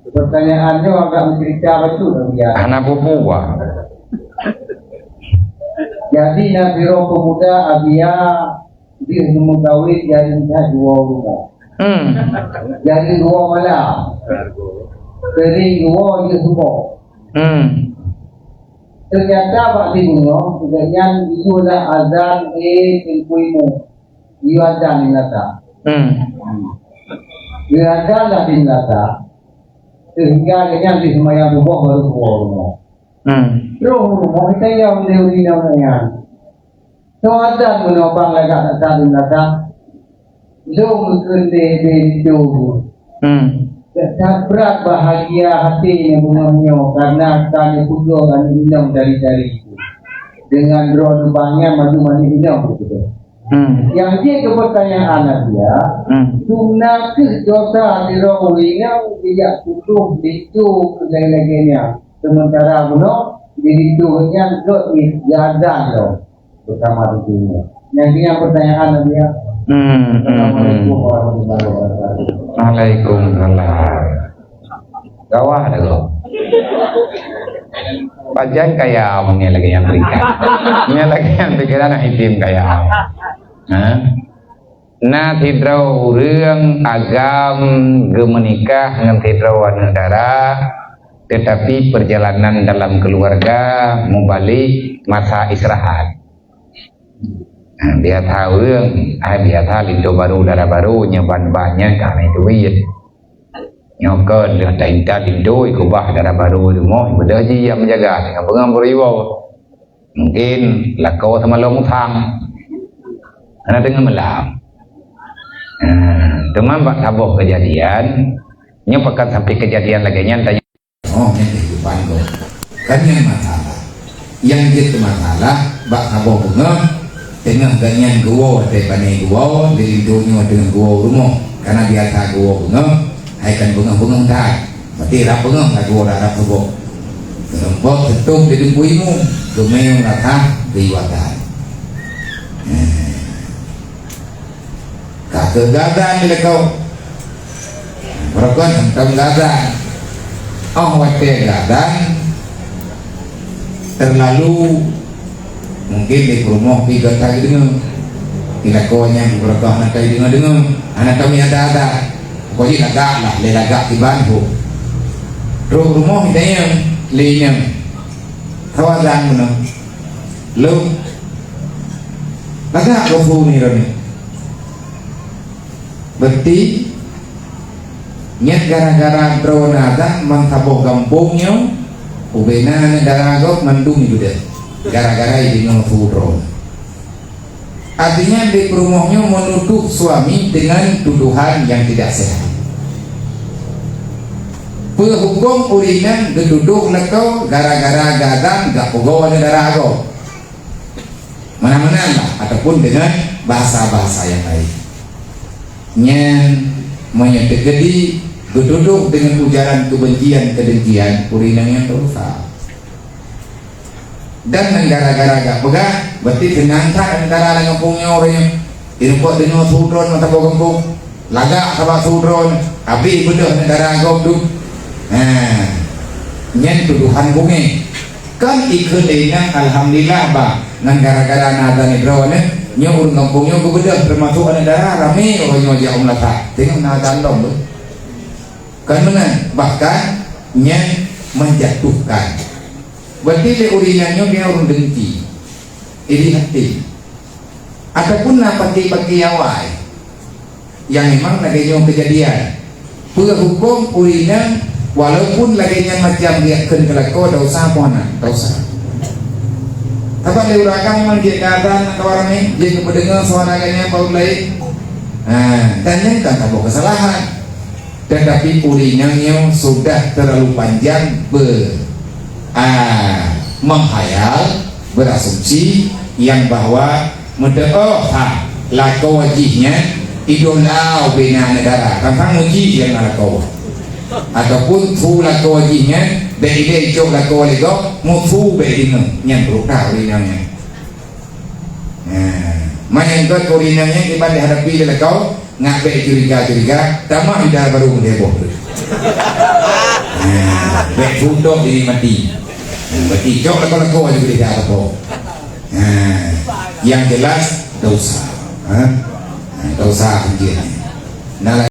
Pertanyaannya agak mencerita betul dia. Anak buah. Jadi Nabi Roh pemuda Abia dia mengkawin jadi dua rumah. Jadi dua malam. Kering dua dia semua. Ternyata Pak Ibu kemudian itu adalah azan tempuimu. Dia azan di nata. Dia azan dah di nata. Sehingga dia di semayang rumah baru keluar rumah. Rumah kita yang dewi namanya. So azan menopang lagak azan di nata. So mungkin di itu. Berat bahagia hati yang bunga karena kami pujo kami minum dari itu dengan roh lubangnya madu-madu minum begitu. Yang dia ke pertanyaan dia, tuna ke dosa di roh yang tidak putus itu lagi-laginya. Sementara buno di itu yang dot di jalan loh bersama itu. Yang pertanyaan dia. Assalamualaikum warahmatullahi wabarakatuh. Waalaikumsalam. Gawah dah lo. Pajan kaya punya lagi yang berikan. Punya lagi yang pikiran itim kaya. Nah tidrau reung agam gemenikah dengan tidrau negara, tetapi perjalanan dalam keluarga membalik masa istirahat. Dia tahu dia tahu itu baru darah baru nyaban banyak karena itu wid nyokot dia tak itu ikubah darah baru itu mau benda je yang menjaga dengan pengang beribu mungkin lakau sama long thang karena dengan melam teman pak tabuh kejadian nyopakan sampai kejadian lagi nyantanya yang kehidupan kau kan yang masalah yang jadi masalah pak tabuh bunga tengah ganyan gua daripada gua dari dunia dengan gua rumah karena biasa gua bunga aikan bunga dah berarti rap bunga tak gua rap gua lembut tentu di duimu gemeng rata riwatan kegagalan ni kau perempuan tentang gagalan waktu gagalan terlalu mungkin di rumah tiga kali dengan ilakonya beberapa anak kali dengan anak kami ada kau ini agak lah lelagak di bantu rumah kita yang lainnya kawasan mana lu agak kau ni rani berarti nyat gara-gara tronada mantabo kampungnya ubena negara agak mandung itu deh gara-gara ini ngefudro artinya di rumahnya menuduh suami dengan tuduhan yang tidak sehat penghukum urinan geduduk lekau gara-gara gadang gak pegawai negara agak mana-mana lah ataupun dengan bahasa-bahasa yang lain nyen menyetegedi geduduk dengan ujaran kebencian kedengkian urinan yang terusak dan negara-gara gak pegang berarti tenangkan antara kampungnya orangnya irupok dengan sudron mata kampung lagak sama sudron tapi bedah negara agam tu nyen tuduhan bungi kan ikut dengan alhamdulillah bang dengan gara-gara nada negara ni nyurun kampungnya ke bedah termasuk negara rame orangnya jauh melata tengok nada dong tu kan menang bahkan nyen menjatuhkan berarti le urinannya dia orang dengki iri hati ataupun pati-pati awal yang memang lagi yang kejadian hukum urinan walaupun lagi yang macam dia kelakau dosa puana dosa apa le urakan memang dia kata orang ni dia kependengar suaranya baru lain dan yang kan tak kesalahan tetapi urinannya sudah terlalu panjang menghayal berasumsi yang bahwa lakau wajibnya idola bina negara tentang uji yang lakau ataupun tu lakau wajibnya dari jok lakau lego mutu bedingan yang berukah urinannya main ke urinannya kita dihadapi lakau ngak be curiga tamah ida baru mendeboh Baik fundok jadi mati. Berarti jauh leko-leko aja boleh dia apa. Yang jelas dosa. Dosa mungkin. Nah